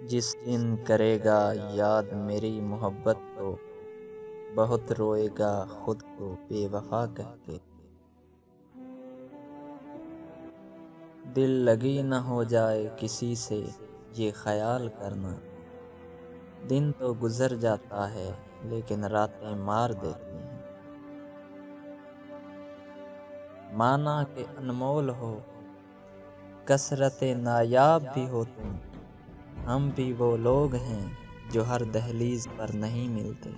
جس دن کرے گا یاد میری محبت کو، بہت روئے گا خود کو بے وفا کہہ کے۔ دل لگی نہ ہو جائے کسی سے یہ خیال کرنا، دن تو گزر جاتا ہے لیکن راتیں مار دیتی ہیں۔ مانا کہ انمول ہو، کثرت نایاب بھی ہو تم، ہم بھی وہ لوگ ہیں جو ہر دہلیز پر نہیں ملتے۔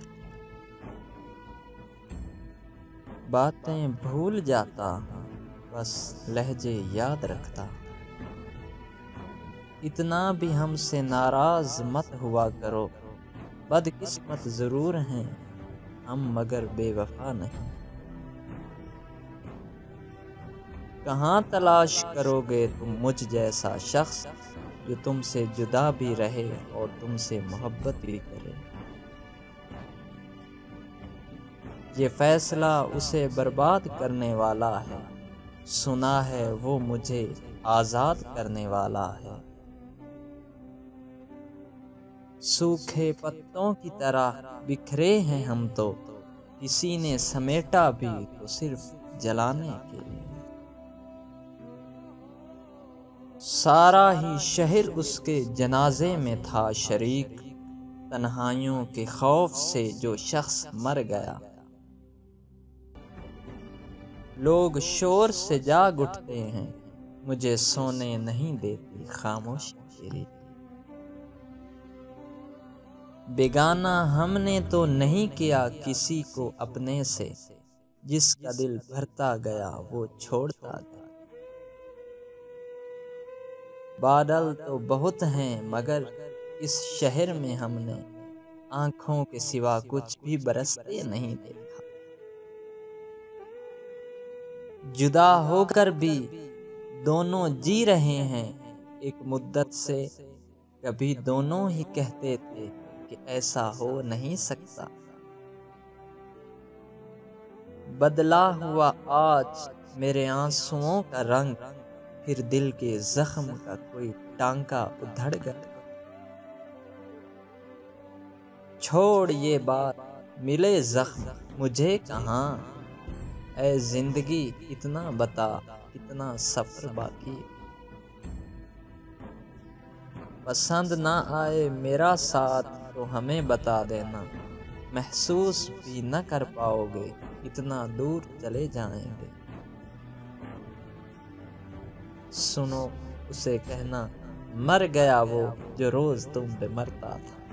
باتیں بھول جاتا ہوں بس لہجے یاد رکھتا ہوں۔ اتنا بھی ہم سے ناراض مت ہوا کرو، بدقسمت ضرور ہیں ہم مگر بے وفا نہیں۔ کہاں تلاش کرو گے تم مجھ جیسا شخص جو تم سے جدا بھی رہے اور تم سے محبت بھی کرے۔ یہ فیصلہ اسے برباد کرنے والا ہے، سنا ہے وہ مجھے آزاد کرنے والا ہے۔ سوکھے پتوں کی طرح بکھرے ہیں ہم تو، کسی نے سمیٹا بھی تو صرف جلانے کے لیے۔ سارا ہی شہر اس کے جنازے میں تھا شریک، تنہائیوں کے خوف سے جو شخص مر گیا۔ لوگ شور سے جاگ اٹھتے ہیں، مجھے سونے نہیں دیتی خاموشی تیری۔ بیگانہ ہم نے تو نہیں کیا کسی کو اپنے سے، جس کا دل بھرتا گیا وہ چھوڑتا گیا۔ بادل تو بہت ہیں مگر اس شہر میں ہم نے آنکھوں کے سوا کچھ بھی برستے نہیں دیکھا۔ جدا ہو کر بھی دونوں جی رہے ہیں ایک مدت سے، کبھی دونوں ہی کہتے تھے کہ ایسا ہو نہیں سکتا۔ بدلا ہوا آج میرے آنسوؤں کا رنگ، پھر دل کے زخم کا کوئی ٹانکا ادھڑ گیا۔ چھوڑ یہ بات ملے زخم مجھے کہاں، اے زندگی اتنا بتا کتنا سفر باقی۔ پسند نہ آئے میرا ساتھ تو ہمیں بتا دینا، محسوس بھی نہ کر پاؤ گے اتنا دور چلے جائیں گے۔ سنو اسے کہنا مر گیا وہ جو روز تم پہ مرتا تھا۔